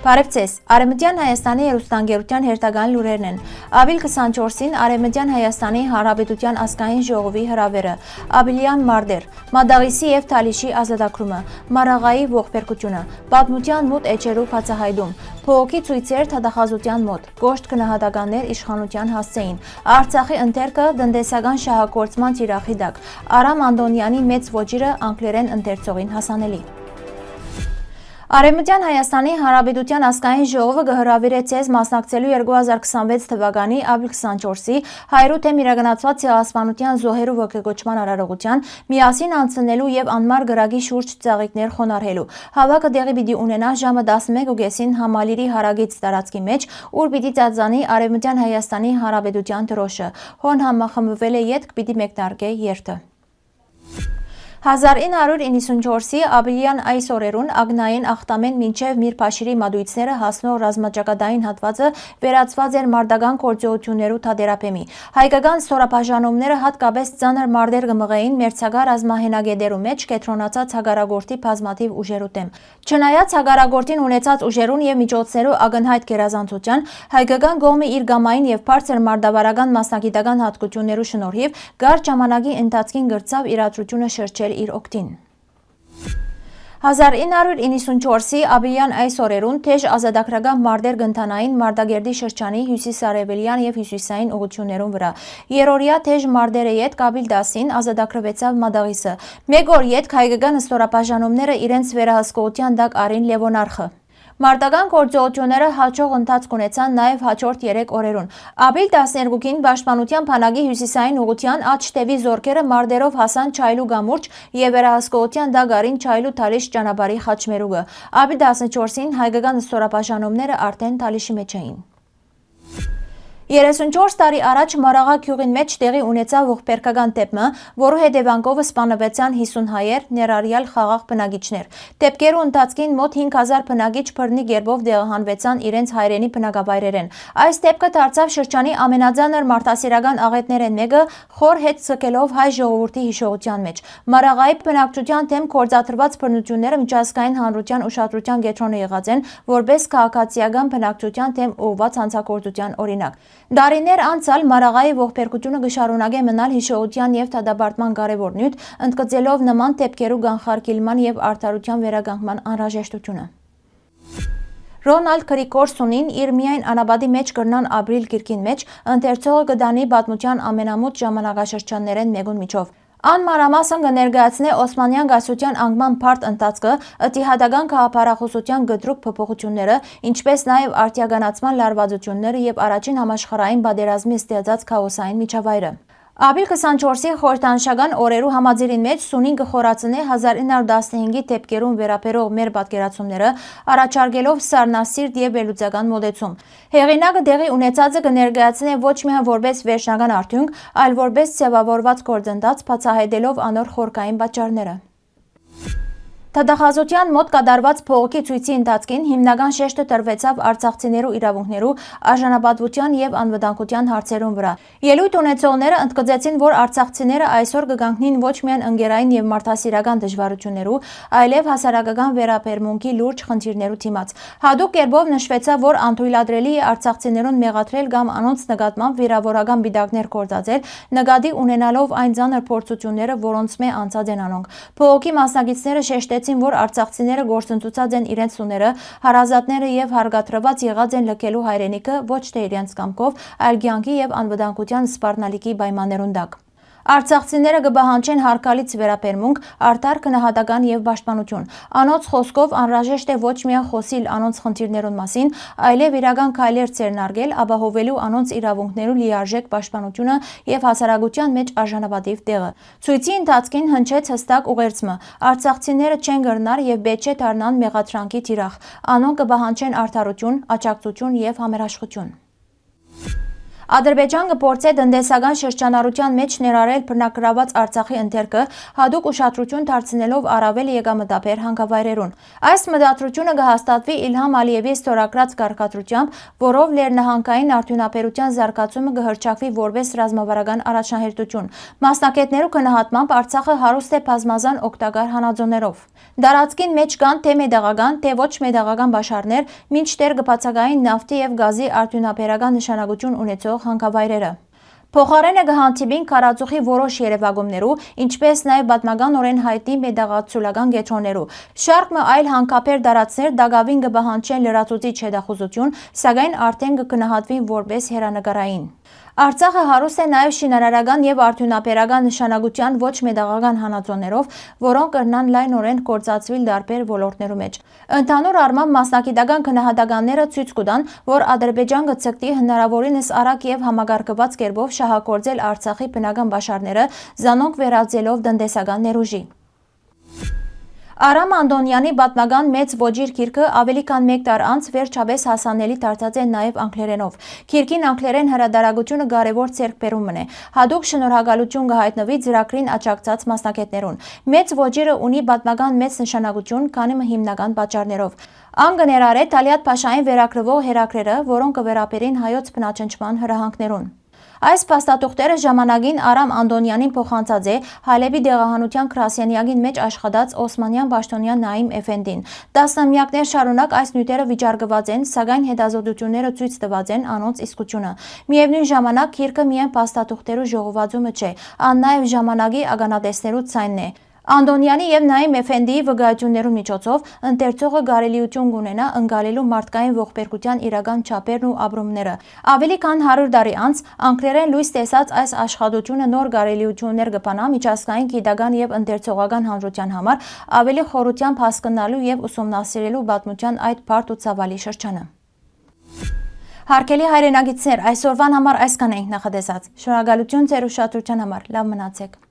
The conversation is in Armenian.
Բարևձեզ, Արևմտյան Հայաստանի երուստանգերության հերթական լուրերն են։ Ապրիլ 24-ին Արևմտյան Հայաստանի Հանրապետության ազգային ժողովի հրավերը, Աբիլյան Մարդեր, Մադաղիսի և Թալիշի ազատագրումը, Մարաղայի ողբերգությունը, պատմության մոտ էջերու բացահայտում, փողոքի ցույցեր թադախազության մոտ, կոշտ գնահատականներ իշխանության հասցեին, Արցախի ընթերքը տնտեսական շահագործման թիրախի տակ, Արամ Անդոնյանի մեծ ոճիրը անգլերեն ընթերցողին հասանելի։ Արևմտյան Հայաստանի Հանրապետության ազգային ժողովը կհրավիրի ցեզ մասնակցելու 2026 թվականի ապրիլ 24-ի 100-ում իրականացված ցեղասպանության զոհերու ողջագործման արարողության միասին անցնելու եւ անմար գրագի շուրջ ծաղիկներ խոնարհելու։ Հավաքը տեղի պիտի ունենա ժամը 11:30-ին Համալիրի հարագից տարածքի մեջ, ուր պիտի ծածանի Արևմտյան Հայաստանի Հանրապետության դրոշը։ Հոն համախմբվել է ետք պիտի մեկնարկե երթը։ 1994-ի ապրիլյան այս օրերուն ագնային ախտամեն մինչև Միրփաշիրի մատույցները հասնող ռազմաճակատային հատվածը վերածված էր մարտական գործողություններու թատերապեմի։ Հայկական ստորաբաժանումները հատկապես ծանր մարտեր կմղեին մերձակա ռազմահենագետերու մեջ կետրոնացած հակառակորդի բազմաթիվ ուժերու դեմ։ Չնայած հակառակորդին ունեցած ուժերուն եւ միջոցներու ակնհայտ գերազանցության, հայկական կողմը իր գամային եւ բարձր մարտավարական մասնագիտական հատկություններու շնորհիվ կարճ ժամանակի ընթացքին գրծավ իրադրությունը շրջել իր օգտին։ 1994-ի ապրիլյան այս օրերուն թեժ ազատագրական մարտեր կընթանային Մարտակերտի շրջանի հյուսիսարևելյան եւ հյուսիսային ուղղություններուն վրա։ Երորյա թեժ մարտերը յետք ապրիլ 10-ին ազատագրվեցավ Մադաղիսը։ Մեկ օր յետք հայկական ստորաբաժանումները իրենց վերահսկողության տակ արին Լևոնարխը։ Մարտական գործողությունները հաջող ընթացք ունեցան նաև հաջորդ 3 օրերուն։ Ապրիլ 12-ին Պաշտպանության բանակի հյուսիսային ուղղության աջ թևի զորքերը մարտերով հասան Չայլու գամուրջ եւ վերահսկողության տակ արին Չայլու Թալիշ ճանապարհի խաչմերուկը։ Ապրիլ 14-ին հայկական ստորաբաժանումները արդեն Թալիշի մեջ էին։ 34 տարի առաջ Մարաղա գյուղին մեջ տեղի ունեցավ ողբերգական դեպքը, որու հետևանքով սպանվեցան 50 հայեր, ներառյալ խաղաղ բնակիչներ։ Դեպքերու ընթացքին մոտ 5000 բնակիչ բռնի գերբով տեղահանվեցան իրենց հայրենի բնակավայրերեն։ Այս դեպքը դարձավ շրջանի ամենածանր մարդասիրական աղետներեն մեկը, խոր հետ ցկելով հայ ժողովրդի հիշողության մեջ։ Մարաղայի բնակչության դեմ գործադրված բռնությունները միջազգային հանրության ուշադրության կենտրոնը եղած են, որպես քաղաքացիական բնակչության դեմ ուղղված հանցագործության օրինակ։ Դարիներ անցալ Մարաղայի ողբերգությունը կշարունակե մնալ հիշողության եւ դատապարտման կարևոր նյութ, ընդգծելով նման դեպքերու կանխարգելման եւ արդարության վերականգնման անհրաժեշտությունը։ Ռոնալդ Գրիգորսոնին իր միայն անապատի մեջ կրնան ապրիլ գիրքին մեջ ընթերցողը կդանի պատմության ամենամոտ ժամանակաշրջաններեն մեկուն միջով։ Անմանրամասն կներկայացնե Օսմանյան կայսրության անկման բարդ ընթացքը, ըտիհադական գաղափարախոսության գտրուկ փոփոխությունները, ինչպես նաև արդիականացման լարվածությունները եւ առաջին համաշխարհային պատերազմի ստեղծած քաոսային միջավայրը։ Ապրիլ 24-ի խորհրդանշական օրերու համաձայնին մեջ Սունին կխորացնե 1915-ի դեպքերուն վերաբերող մեր պատկերացումները, առաջարկելով սառնասիրտ եւ վերլուծական մոտեցում։ Հեղինակը տեղի ունեցածը կներկայացնե ոչ միայն որպես վերջնական արդյունք, այլ որպես ձևավորված գործընթաց, բացահայտելով անոր խորքային պատճառները։ Թադախազության մոտ կատարված փողոքի ցույցի ընթացքին հիմնական շեշտը տրվեցավ արցախցիներու իրավունքներու, արժանապատվության եւ անվտանգության հարցերուն վրա։ Ելույթ ունեցողները ընդգծեցին, որ արցախցիները այսօր կգանքնին ոչ միայն ընկերային եւ մարդասիրական դժվարություններու, այլև հասարակական վերաբերմունքի լուրջ խնդիրներու դիմաց։ Հadoop կերպով նշվեցավ, որ անթույլատրելի է արցախցիներուն մեղադրել կամ անոնց նկատմամբ վիրավորական պիտակներ գործածել, նկատի ունենալով այն ծանր փորձությունները, որոնց մե անցած են անոնք։ Փողոքի մասնակիցները շեշտեցին, որ արցախցիները գործընծուցած են իրենց տուները, հարազատները եւ հարգադրված եղած են լքելու հայրենիքը ոչ թե իրենց կամքով, այլ կյանքի եւ անվտանգության սպառնալիքի պայմաններուն տակ։ Արցախցիները կպահանջեն հարգալից վերաբերմունք, արդար գնահատական եւ պաշտպանություն։ Անոնց խոսքով անհրաժեշտ է ոչ միայն խոսիլ անոնց խնդիրներուն մասին, այլև իրական քայլեր ձեռնարկել, ապահովելու անոնց իրավունքներու լիարժեք պաշտպանությունը եւ հասարակության մեջ արժանապատիվ տեղը։ Ցույցի ընթացքին հնչեց հստակ ուղերձը. արցախցիները չեն գրնար եւ պետք չէ դառնան մեղադրանքի թիրախ։ Անոնք կպահանջեն արդարություն, աջակցություն եւ համերաշխություն։ Ադրբեջան կփորձի տնտեսական շրջանառության մեջ ներառել բռնակրաված Արցախի ընթերքը, հատուկ ուշադրություն դարձնելով առավել եկամտաբեր հանքավայրերուն։ Այս մտադրությունը կհաստատվի Իլհամ Ալիևի ստորագրած կարգադրությամբ, որով լեռնահանքային արդյունաբերության զարգացումը կհռչակվի որպես ռազմավարական առաջնահերթություն։ Մասնակիցներու գնահատմամբ Արցախը հարուստ է բազմազան օգտակար հանածոներով։ Դարածքին մեջ կան թե մետաղական, թե ոչ մետաղական բաշարներ, մինչդեռ կբացակային նավթի եւ գազի արդյունաբերական նշանակություն ունեցող հանքավայրերը։ Փոխարենը կհանդիպին քարածուխի որոշ երևակումներու, ինչպես նաև պատմականորեն հայտնի մետաղացուլական կետրոններու։ Շարք այլ հանքաբեր դարածներ դակավին կպահանջեն լրացուցիչ հետախուզություն, սակայն արդեն կգնահատվին որպես հեռանկարային։ Արցախը հարուստ է նաև շինարարական եւ արդյունաբերական նշանակության ոչ մետաղական հանածոներով, որոնք կրնան լայնորեն գործածվել տարբեր ոլորտներու մեջ։ Ընդհանուր առմամբ մասնագիտական գնահատականները ցույց կտան, որ Ադրբեջան կցկտի հնարավորինս արագ եւ համակարգված կերպով շահագործել Արցախի բնական բաշարները, զանոնք վերածելով տնտեսական ներուժի։ Արամ Անդոնյանի պատմական մեծ ոճիր գիրքը ավելի քան 1 տար անց վերջապես հասանելի դարձած է նաև անգլերենով։ Գիրքին անգլերեն հրատարակությունը կարևոր ձեռքբերումն է։ Հատուկ շնորհակալություն կհայտնվի ծրագրին աջակցած մասնակիցներուն։ Մեծ ոճիրը ունի պատմական մեծ նշանակություն, քանի հիմնական պատճառներով։ Ան կներառե Թալիաթ Փաշային վերագրվող հերակրերը, որոնք կվերապերին հայոց բնաճնչման հրահանգներուն։ Այս փաստաթուղթերը ժամանակին Արամ Անդոնյանին փոխանցած է Հալեբի դեղահանության գրասենյակին մեջ աշխատած Օսմանյան պաշտոնյան Նաիմ Էֆենդին։ Տասնամյակներ շարունակ այս նյութերը վիճարկված են, սակայն հետազոտությունները ցույց տված են անոնց իսկությունը։ Միևնույն ժամանակ գիրքը միայն փաստաթուղթերու ժողովածումը չէ, ան նաև ժամանակի ականատեսներու ցայնն է։ Անդոնյանի եւ Նաիմ Էֆենդիի վկայություններու միջոցով ընթերցողը կարելիություն կունենա ընկալելու մարդկային ողբերգության իրական չափերն ու ապրումները։ Ավելի քան 100 տարի անց անգլերեն լույս տեսած այս աշխատությունը նոր կարելիություններ կբանա միջազգային գիտական եւ ընթերցողական հանրության համար ավելի խորությամբ հասկանալու եւ ուսումնասիրելու պատմության այդ բարդ ու ցավալի շրջանը։ Հարգելի հայրենագիտներ, այսօրվան համար այսքան ենք նախատեսած։ Շնորհակալություն ձեր ուշադրության համար։ Լավ մնացեք։